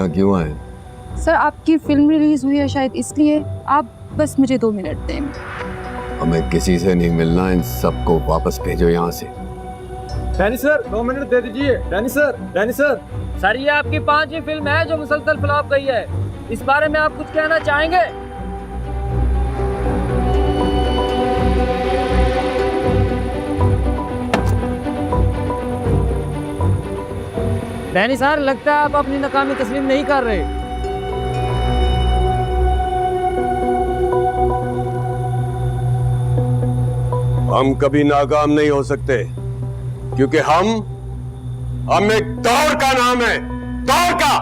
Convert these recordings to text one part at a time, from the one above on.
यहाँ क्यों आए? सर आपकी फिल्म रिलीज हुई है शायद, इसलिए आप बस मुझे 2 मिनट दें। हमें किसी से नहीं मिलना, इन सबको वापस भेजो यहाँ से। डैनी सर 2 मिनट दे दीजिए। डैनी सर सर ये आपकी 5वीं फिल्म है जो मुसलसल फ्लॉप गई है, इस बारे में आप कुछ कहना चाहेंगे? डैनी सर, लगता है आप अपनी नाकामी तस्लीम नहीं कर रहे। हम कभी नाकाम नहीं हो सकते, क्योंकि हम एक दौर का नाम है, दौर का।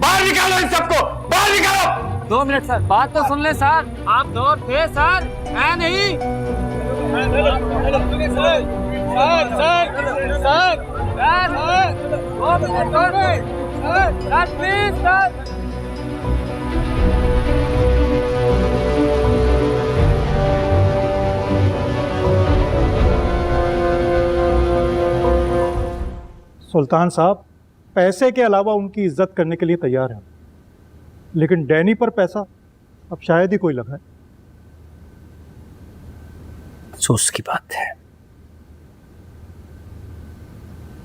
बाहर निकालो इन सबको, बाहर निकालो। 2 मिनट सर, बात तो सुन ले सर। आप दौर थे सर, है नहीं? Sir please sir. सुल्तान साहब पैसे के अलावा उनकी इज्जत करने के लिए तैयार हैं, लेकिन डैनी पर पैसा अब शायद ही कोई लगाए। अफसोस की बात है,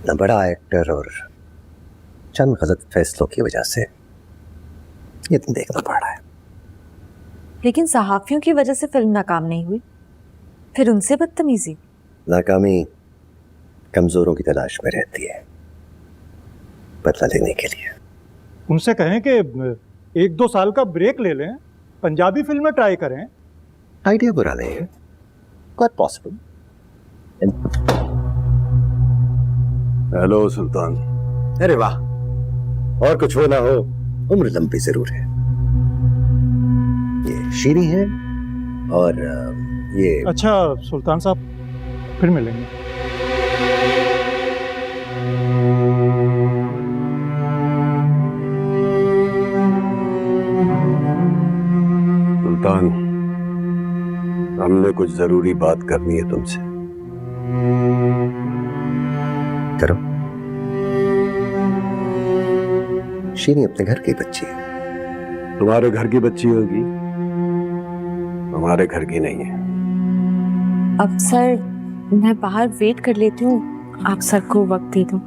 न बड़ा एक्टर और चंद गलत फैसलों की वजह से ये दिन देखना पड़ रहा है। लेकिन सहाफियों की वजह से फिल्म नाकाम नहीं हुई, फिर उनसे बदतमीजी। नाकामी कमजोरों की तलाश में रहती है, बदला लेने के लिए। उनसे कहें कि 1-2 साल का ब्रेक ले लें, पंजाबी फिल्में ट्राई करें। आइडिया बुरा नहीं है, क्वाइट पॉसिबल। हेलो सुल्तान। अरे वाह, और कुछ हो ना हो उम्र लंबी जरूर है। ये शीरी है और ये। अच्छा सुल्तान साहब, फिर मिलेंगे। सुल्तान, हमने कुछ जरूरी बात करनी है तुमसे। करो। शीरी अपने घर की बच्ची है। तुम्हारे घर की बच्ची होगी, हमारे घर की नहीं है। अब सर मैं बाहर वेट कर लेती हूँ, आप सर को वक्त दे दो।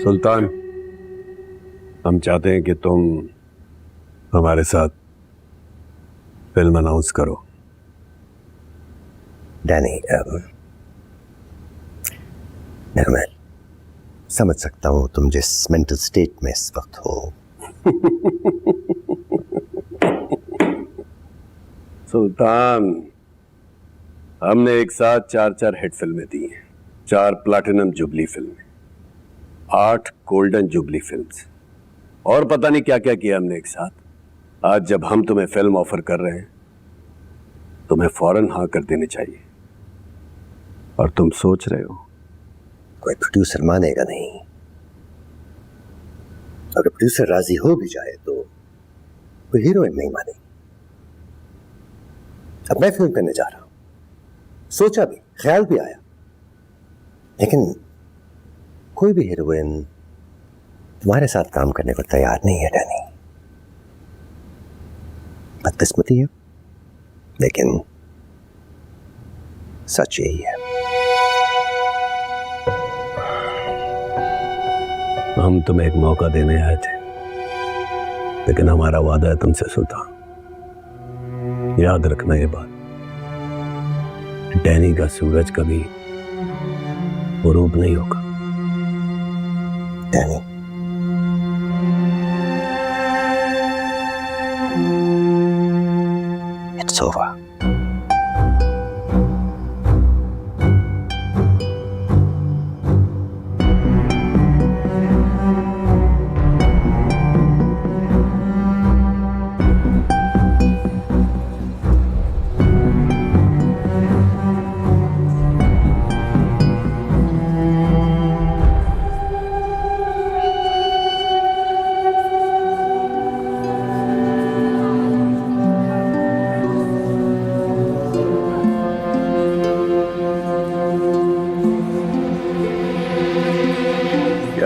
सुल्तान, हम चाहते हैं कि तुम हमारे साथ फिल्म अनाउंस करो। डैनी, मैं समझ सकता हूं तुम जिस मेंटल स्टेट में इस वक्त हो। सुल्तान, हमने एक साथ 4 हिट फिल्में दी हैं, 4 प्लैटिनम जुबली फिल्में, 8 गोल्डन जुबली फिल्म्स, और पता नहीं क्या क्या किया हमने एक साथ। आज जब हम तुम्हें फिल्म ऑफर कर रहे हैं, तुम्हें फौरन हाँ कर देनी चाहिए। और तुम सोच रहे हो कोई प्रोड्यूसर मानेगा नहीं। अगर प्रोड्यूसर राजी हो भी जाए तो कोई हीरोइन नहीं मानेगी। अब मैं फिल्म करने जा रहा हूं, सोचा भी, ख्याल भी आया, लेकिन कोई भी हीरोइन तुम्हारे साथ काम करने को तैयार नहीं है डैनी। बदकिस्मती है, लेकिन सच यही है। हम तुम्हें एक मौका देने आए थे, लेकिन हमारा वादा है तुमसे सुल्तान, याद रखना ये बात। डैनी का सूरज कभी गुरूब नहीं होगा। Danny, it's over.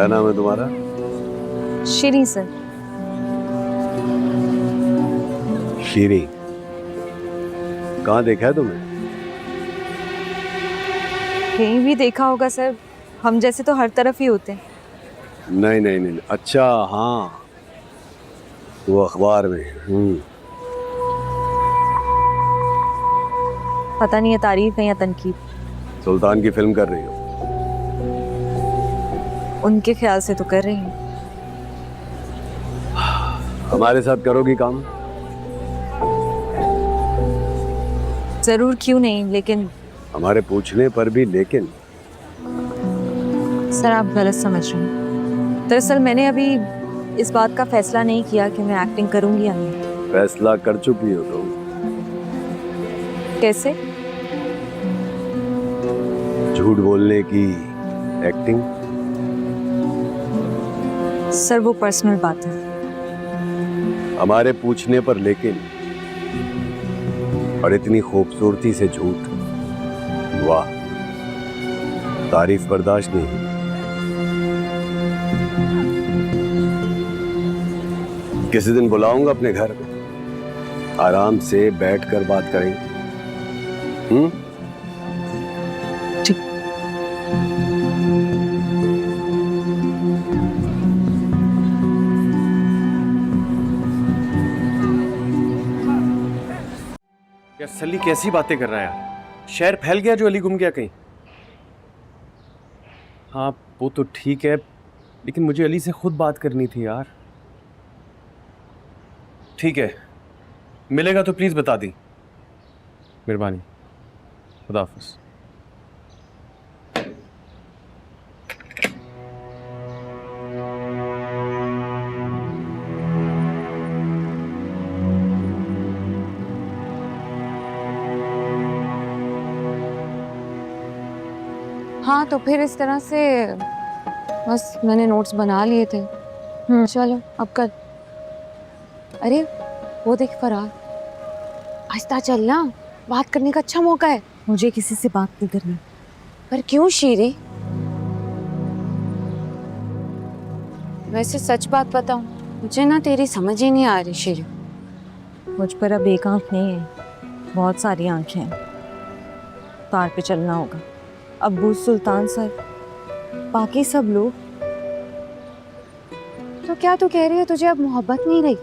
क्या नाम है तुम्हारा? श्री सर। शीरी। कहाँ देखा है तुम्हें? कहीं भी देखा होगा सर, हम जैसे तो हर तरफ ही होते हैं। नहीं नहीं नहीं, अच्छा हाँ, वो अखबार में। पता नहीं है तारीफ है या तनकीद। सुल्तान की फिल्म कर रही हो? उनके ख्याल से तो कर रही हूँ। हमारे साथ करोगी काम? जरूर, क्यों नहीं, लेकिन हमारे पूछने पर भी लेकिन? सर आप गलत समझ रहे हैं। दरअसल मैंने अभी इस बात का फैसला नहीं किया कि मैं एक्टिंग करूंगी या नहीं। फैसला कर चुकी हो तुम। कैसे? झूठ बोलने की एक्टिंग? सर वो पर्सनल बात है। हमारे पूछने पर लेकिन, और इतनी खूबसूरती से झूठ, वाह, तारीफ बर्दाश्त नहीं। किसी दिन बुलाऊंगा अपने घर में, आराम से बैठकर बात करेंगे। ठीक। यार सली कैसी बातें कर रहा है यार, शहर फैल गया जो अली गुम गया कहीं। हाँ वो तो ठीक है, लेकिन मुझे अली से खुद बात करनी थी यार। ठीक है, मिलेगा तो प्लीज बता दी, मेहरबानी। खुदा हाफिज। हाँ तो फिर इस तरह से बस मैंने नोट्स बना लिए थे। चलो अब कर। अरे वो देख फरार, आहिस्ता चलना, बात करने का अच्छा मौका है। मुझे किसी से बात नहीं करनी। पर क्यों शीरी? वैसे सच बात बताऊं, मुझे ना तेरी समझ ही नहीं आ रही शीरी। मुझ पर अब एक आंख नहीं है, बहुत सारी आंखें हैं। तार पे चलना होगा। अब्बू, सुल्तान सर, बाकी सब लोग। तो क्या तू कह रही है तुझे अब मोहब्बत नहीं रही?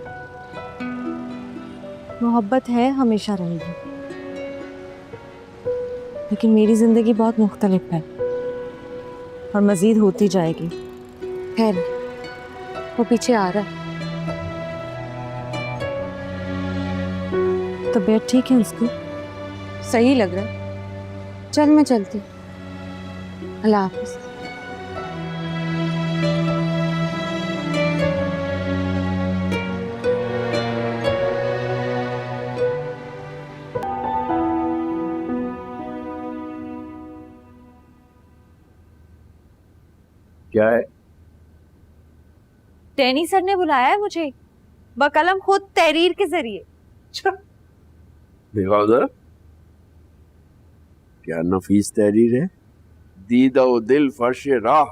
मोहब्बत है, हमेशा रहेगी, लेकिन मेरी जिंदगी बहुत मुख्तलिफ है और मजीद होती जाएगी। खैर, वो पीछे आ रहा है। तबीयत ठीक है उसकी? सही लग रहा है। चल मैं चलती हूँ। अल्लाह हाफिज। क्या है? डैनी सर ने बुलाया है मुझे, बकलम खुद तहरीर के जरिए। बेगौदर, क्या नफीस तहरीर है। दीदा दिल फर्श राह,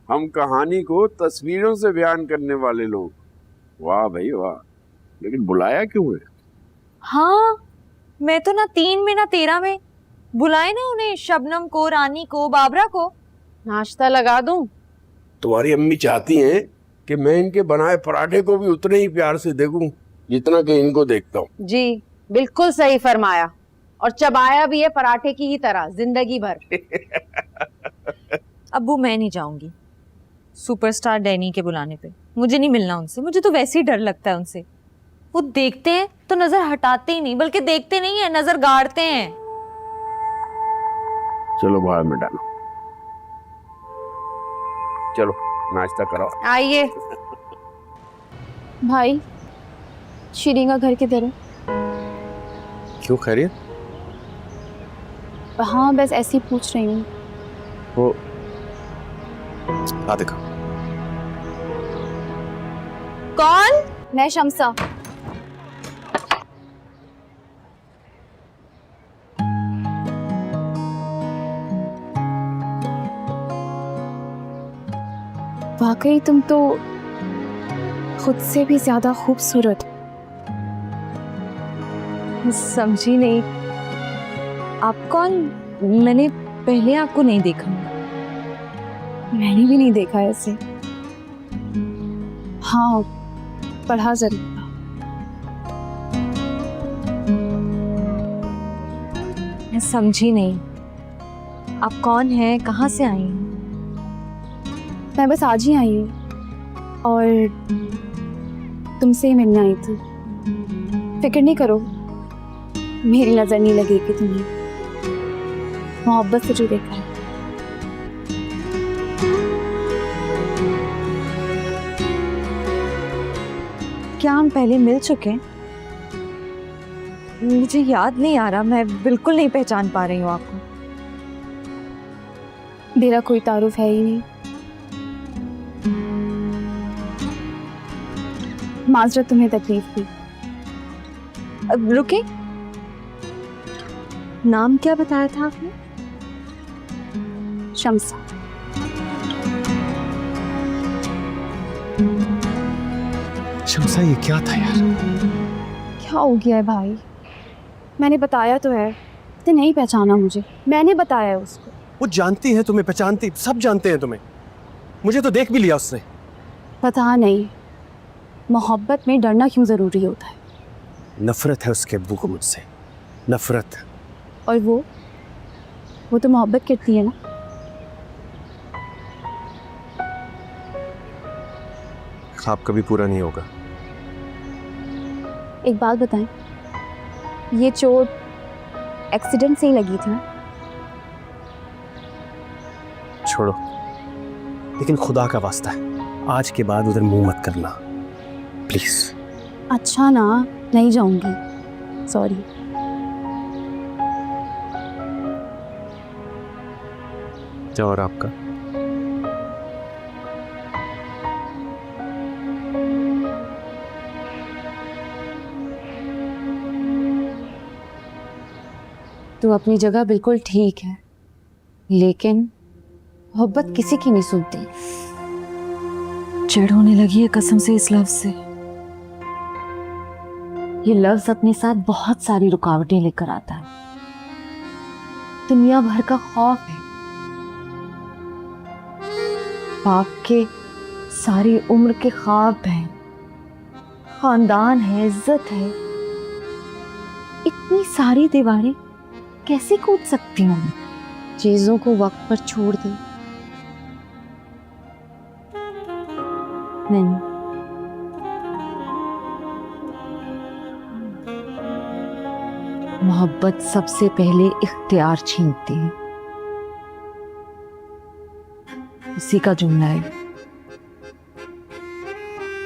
हम कहानी को तस्वीरों से बयान करने वाले लोग। वाह भाई वाह, लेकिन बुलाया क्यों है? हाँ, मैं तो ना 3 में ना 13 में बुलाए ना उन्हें, शबनम को, रानी को, बाबरा को। नाश्ता लगा दूं? तुम्हारी अम्मी चाहती हैं कि मैं इनके बनाए पराठे को भी उतने ही प्यार से देखूं जितना कि इनको देखता हूँ। जी बिल्कुल सही फरमाया, और चबाया भी है पराठे की ही तरह जिंदगी भर। अब्बू मैं नहीं जाऊंगी सुपरस्टार डैनी के बुलाने पे। मुझे नहीं मिलना उनसे, मुझे तो वैसे ही डर लगता है उनसे। वो देखते हैं तो नजर हटाते ही नहीं, बल्कि देखते नहीं है, नजर गाड़ते हैं। चलो बाहर में डालो, चलो नाश्ता कराओ। आइए। भाई, शीरी का घर किधर है? क्यों, खैरियत? हाँ बस ऐसे ही पूछ रही हूँ। वो आ देखा। कौन? मैं शम्सा। वाकई तुम तो खुद से भी ज्यादा खूबसूरत। समझी नहीं, आप कौन? मैंने पहले आपको नहीं देखा। मैंने भी नहीं देखा ऐसे। हाँ, पढ़ा जरूर था। मैं समझी नहीं, आप कौन हैं, कहाँ से आई हैं? मैं बस आज ही आई हूँ और तुमसे ही मिलने आई थी। फिक्र नहीं करो, मेरी नजर नहीं लगेगी तुम्हें। मोहब्बत से जो देखा है। क्या हम पहले मिल चुके हैं? मुझे याद नहीं आ रहा, मैं बिल्कुल नहीं पहचान पा रही हूँ आपको। मेरा कोई तारुफ है ही नहीं। माजरत तुम्हें तकलीफ दी। अब रुके, नाम क्या बताया था आपने? शम्सा। शम्सा, ये क्या था यार? क्या हो गया है भाई? मैंने बताया तो है, तो नहीं पहचाना मुझे। मैंने बताया है उसको। वो जानती है तुम्हें, पहचानती, सब जानते हैं तुम्हें। मुझे तो देख भी लिया उसने। पता नहीं मोहब्बत में डरना क्यों जरूरी होता है। नफरत है उसके अब्बू को मुझसे, नफरत। और वो तो मोहब्बत करती है ना। ख्वाब कभी पूरा नहीं होगा। एक बात बताएं, ये चोट एक्सीडेंट से ही लगी थी ना? छोड़ो, लेकिन खुदा का वास्ता है, आज के बाद उधर मुंह मत करना प्लीज। अच्छा ना, नहीं जाऊंगी, सॉरी। क्या और आपका? तो अपनी जगह बिल्कुल ठीक है, लेकिन मोहब्बत किसी की नहीं सुनती। चिढ़ होने लगी है कसम से इस लफ्ज से। ये लफ्ज अपने साथ बहुत सारी रुकावटें लेकर आता है। दुनिया भर का खौफ है, बाप के सारी उम्र के ख्वाब हैं, खानदान है, इज्जत है। इतनी सारी दीवारें कैसे कूद सकती हूँ? चीजों को वक्त पर छोड़ दे। नहीं, मोहब्बत सबसे पहले इख्तियार छीनती है। उसी का जुमला है।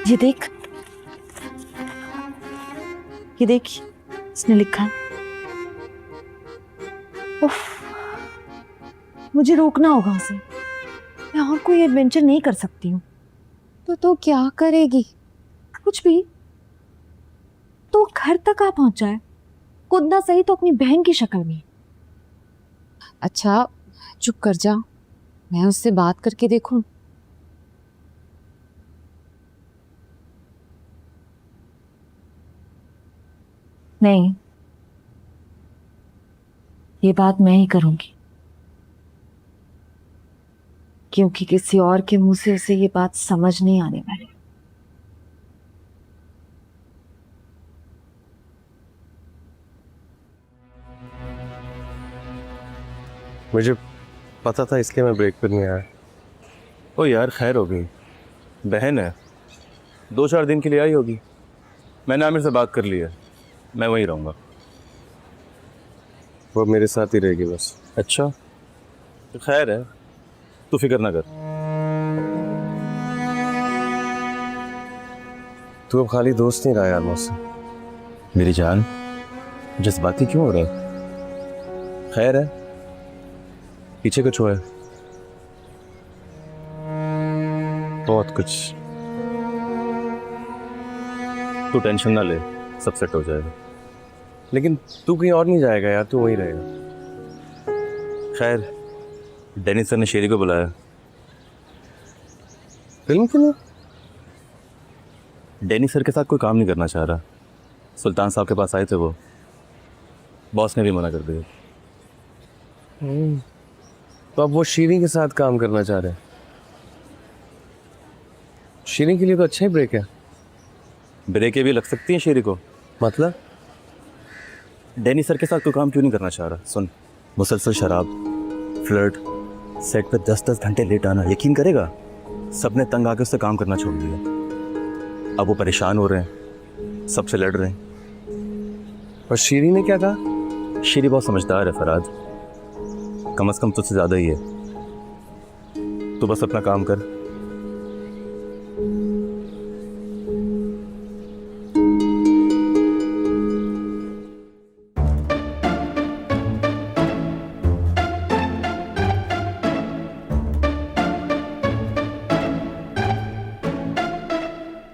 ये देख, ये देख, इसने लिखा है। उफ, मुझे रोकना होगा उसे। मैं और कोई एडवेंचर नहीं कर सकती हूँ। तो क्या करेगी? कुछ भी। तो घर तक आ पहुंचा है, खुद ना सही तो अपनी बहन की शक्ल में। अच्छा, चुप कर जा, मैं उससे बात करके देखूं। नहीं, ये बात मैं ही करूंगी, क्योंकि किसी और के मुंह से उसे ये बात समझ नहीं आने वाली। मुझे पता था, इसलिए मैं ब्रेक पर नहीं आया। ओ यार, खैर हो गई, बहन है, 2-4 दिन के लिए आई होगी। मैंने आमिर से बात कर ली है, मैं वहीं रहूँगा। वो मेरे साथ ही रहेगी बस। अच्छा, तो खैर है, तू फिक्र ना कर। तू अब खाली दोस्त नहीं रहा यार मुझसे। मेरी जान, जज्बाती क्यों हो रहा है? खैर है, पीछे कुछ हुआ है? बहुत कुछ। तू टेंशन ना ले, सब सेट हो जाएगा। लेकिन तू कहीं और नहीं जाएगा यार, तू वहीं रहेगा। खैर, डेनिस सर ने शेरी को बुलाया, फिल्म के लिए? डैनी सर के साथ कोई काम नहीं करना चाह रहा। सुल्तान साहब के पास आए थे वो, बॉस ने भी मना कर दिया। तो अब वो शीरी के साथ काम करना चाह रहे हैं। शीरी के लिए तो अच्छा ही ब्रेक है। ब्रेकें भी लग सकती हैं शीरी को। मतलब? डैनी सर के साथ कोई काम क्यों नहीं करना चाह रहा? सुन, मुसलसल शराब, फ्लर्ट, सेट पे 10-10 घंटे लेट आना, यकीन करेगा सबने तंग आके उससे काम करना छोड़ दिया। अब वो परेशान हो रहे हैं, सबसे लड़ रहे हैं। और शीरी ने क्या कहा? शीरी बहुत समझदार है फराद, कम से कम तुझसे ज़्यादा ही है। तू बस अपना काम कर,